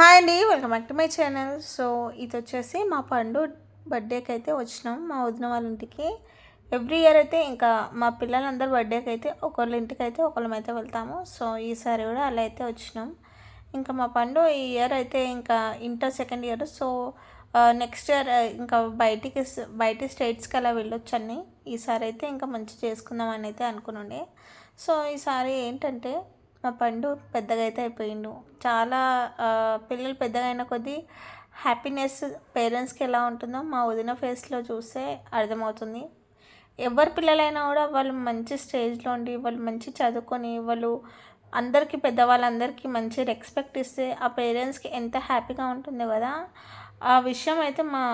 Hi అండి, welcome back to my channel. So ఇది వచ్చేసి మా పండు బర్త్డేకి అయితే వచ్చినాం మా వదిన వాళ్ళ ఇంటికి. ఎవ్రీ ఇయర్ అయితే ఇంకా మా పిల్లలందరూ బర్త్డేకి అయితే ఒకళ్ళ ఇంటికి అయితే ఒకళ్ళం అయితే వెళ్తాము. సో ఈసారి కూడా అలా అయితే వచ్చినాం. ఇంకా మా పండు ఈ ఇయర్ అయితే ఇంకా inter second year. So next year ఇంకా బయటి స్టేట్స్కి అలా వెళ్ళొచ్చు అని. ఈసారి అయితే ఇంకా మంచి చేసుకుందాం అని అయితే అనుకుని. సో ఈసారి ఏంటంటే మా పండు పెద్దగా అయితే అయిపోయిండు. చాలా పిల్లలు పెద్దగా అయిన కొద్దీ హ్యాపీనెస్ పేరెంట్స్కి ఎలా ఉంటుందో మా వదిన ఫేస్లో చూస్తే అర్థమవుతుంది. ఎవరి పిల్లలైనా కూడా వాళ్ళు మంచి స్టేజ్లో ఉండి వాళ్ళు మంచి చదువుకొని వాళ్ళు అందరికీ పెద్దవాళ్ళందరికీ మంచి రెస్పెక్ట్ ఇస్తే ఆ పేరెంట్స్కి ఎంత హ్యాపీగా ఉంటుందో కదా. ఆ విషయం అయితే మా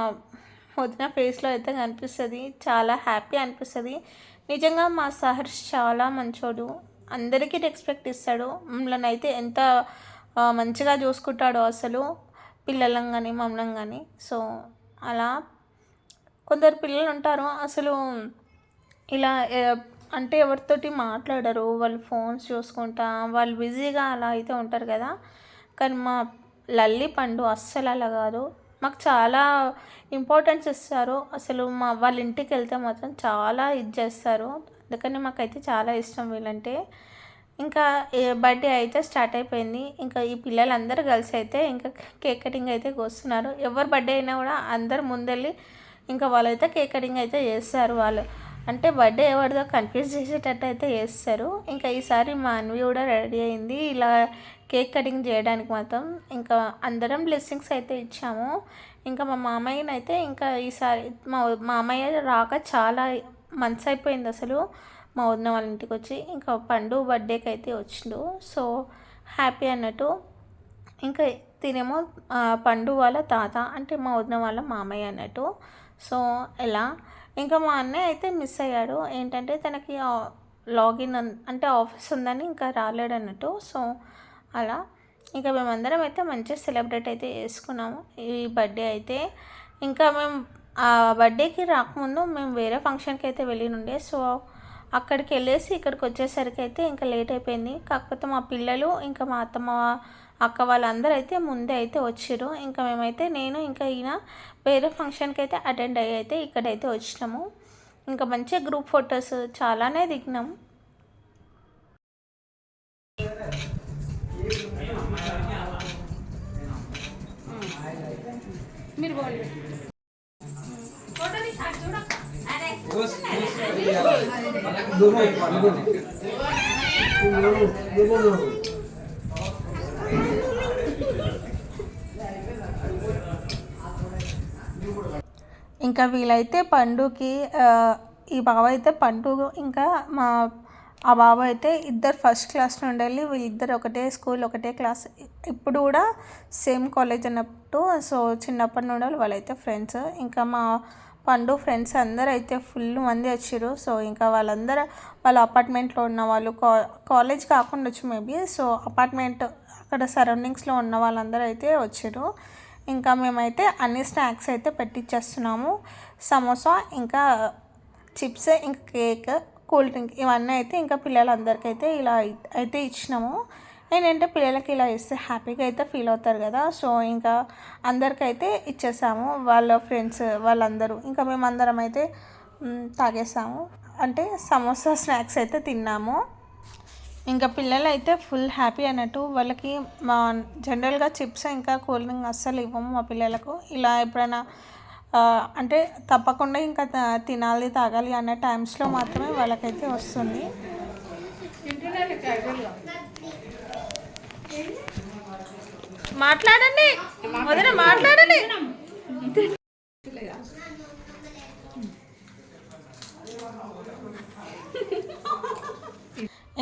వదిన ఫేస్లో అయితే కనిపిస్తుంది. చాలా హ్యాపీ అనిపిస్తుంది. నిజంగా మా సహర్ష్ చాలా మంచోడు, అందరికీ రెస్పెక్ట్ ఇస్తాడు. మమ్మల్ని అయితే ఎంత మంచిగా చూసుకుంటాడో అసలు, పిల్లలను కానీ మమ్మల్ని కానీ. సో అలా కొందరు పిల్లలు ఉంటారు అసలు ఇలా అంటే ఎవరితోటి మాట్లాడరు, వాళ్ళు ఫోన్స్ చూసుకుంటా వాళ్ళు బిజీగా అలా అయితే ఉంటారు కదా. కానీ మా లల్లి పండు అస్సలు అలా కాదు, మాకు చాలా ఇంపార్టెన్స్ ఇస్తారు. అసలు వాళ్ళ ఇంటికి వెళ్తే మాత్రం చాలా ఇది చేస్తారు. అందుకని మాకైతే చాలా ఇష్టం వీళ్ళంటే. ఇంకా బర్త్డే అయితే స్టార్ట్ అయిపోయింది. ఇంకా ఈ పిల్లలందరూ కలిసి అయితే ఇంకా కేక్ కటింగ్ అయితే కోస్తున్నారు. ఎవరు బర్త్డే అయినా కూడా అందరు ముందెళ్ళి ఇంకా వాళ్ళైతే కేక్ కటింగ్ అయితే చేస్తారు. వాళ్ళు అంటే బర్త్డే ఎవరిదో కన్ఫ్యూజ్ చేసేటట్టు అయితే చేస్తారు. ఇంకా ఈసారి మా అన్వి కూడా రెడీ అయింది ఇలా కేక్ కటింగ్ చేయడానికి. మాత్రం ఇంకా అందరం బ్లెస్సింగ్స్ అయితే ఇచ్చాము. ఇంకా మా మామయ్యని అయితే ఇంకా ఈసారి మా మామయ్య రాక చాలా మంత్స్ అయిపోయింది అసలు మా వదిన వాళ్ళ ఇంటికి వచ్చి. ఇంకా పండు బర్త్డేకి అయితే వచ్చిండు. సో హ్యాపీ అన్నట్టు. ఇంకా తినేమో పండు వాళ్ళ తాత అంటే మా వదిన వాళ్ళ మామయ్య అన్నట్టు. సో ఎలా ఇంకా మా అన్నయ్య అయితే మిస్ అయ్యాడు. ఏంటంటే తనకి లాగిన్ అంటే ఆఫీస్ ఉందని ఇంకా రాలేడు అన్నట్టు. సో అలా ఇంకా మేమందరం అయితే మంచిగా సెలబ్రేట్ అయితే చేసుకున్నాము ఈ బర్త్డే అయితే. ఇంకా మేము ఆ బర్త్డేకి రాకముందు మేము వేరే ఫంక్షన్కి అయితే వెళ్ళినుండే. సో అక్కడికి వెళ్ళేసి ఇక్కడికి వచ్చేసరికి అయితే ఇంకా లేట్ అయిపోయింది. కాకపోతే మా పిల్లలు ఇంకా మా అత్తమ్మ అక్క వాళ్ళందరూ అయితే ముందే అయితే వచ్చారు. ఇంకా మేమైతే నేను ఇంకా ఈయన వేరే ఫంక్షన్కి అయితే అటెండ్ అయ్యి అయితే ఇక్కడైతే వచ్చినాము. ఇంకా మంచిగా గ్రూప్ ఫొటోస్ చాలానే దిగినాము. మీరు ఇంకా వీళ్ళైతే పండుకి ఈ బాబు అయితే పండు ఇంకా ఆ బాబు అయితే ఇద్దరు ఫస్ట్ క్లాస్ నుండి వెళ్ళి వీళ్ళిద్దరు ఒకటే స్కూల్ ఒకటే క్లాస్, ఇప్పుడు కూడా సేమ్ కాలేజ్ అన్నట్టు. సో చిన్నప్పటి నుండి వాళ్ళైతే ఫ్రెండ్స్. ఇంకా మా పండు ఫ్రెండ్స్ అందరూ అయితే ఫుల్ మంది వచ్చారు. సో ఇంకా వాళ్ళందరూ వాళ్ళ అపార్ట్మెంట్లో ఉన్న వాళ్ళు కాలేజ్ కాకుండా వచ్చు మేబీ. సో అపార్ట్మెంట్ అక్కడ సరౌండింగ్స్లో ఉన్న వాళ్ళందరూ అయితే వచ్చారు. ఇంకా మేమైతే అన్ని స్నాక్స్ అయితే పెట్టించేస్తున్నాము. సమోసా ఇంకా చిప్స్ ఇంకా కేక్ కూల్ డ్రింక్ ఇవన్నీ అయితే ఇంకా పిల్లలందరికైతే ఇలా అయితే ఇచ్చినాము. ఏంటంటే పిల్లలకి ఇలా ఇస్తే హ్యాపీగా అయితే ఫీల్ అవుతారు కదా. సో ఇంకా అందరికైతే ఇచ్చేసాము, వాళ్ళ ఫ్రెండ్స్ వాళ్ళందరూ. ఇంకా మేమందరం అయితే తాగేసాము, అంటే సమోసా స్నాక్స్ అయితే తిన్నాము. ఇంకా పిల్లలు అయితే ఫుల్ హ్యాపీ అన్నట్టు. వాళ్ళకి మా జనరల్గా చిప్స్ ఇంకా కూల్ డ్రింక్ అస్సలు ఇవ్వము మా పిల్లలకు. ఇలా ఎప్పుడైనా అంటే తప్పకుండా ఇంకా తినాలి తాగాలి అన్న టైమ్స్లో మాత్రమే వాళ్ళకైతే వస్తుంది. మాట్లాడండి వదిన, మాట్లాడండి.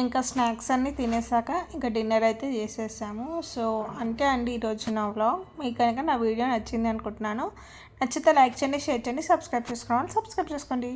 ఇంకా స్నాక్స్ అన్నీ తినేసాక ఇంకా డిన్నర్ అయితే చేసేసాము. సో అంతే అండి ఈరోజు నా వ్లాగ్. మీకు కనుక నా వీడియో నచ్చింది అనుకుంటున్నాను. నచ్చితే లైక్ చేయండి, షేర్ చేయండి, సబ్స్క్రైబ్ చేసుకోండి.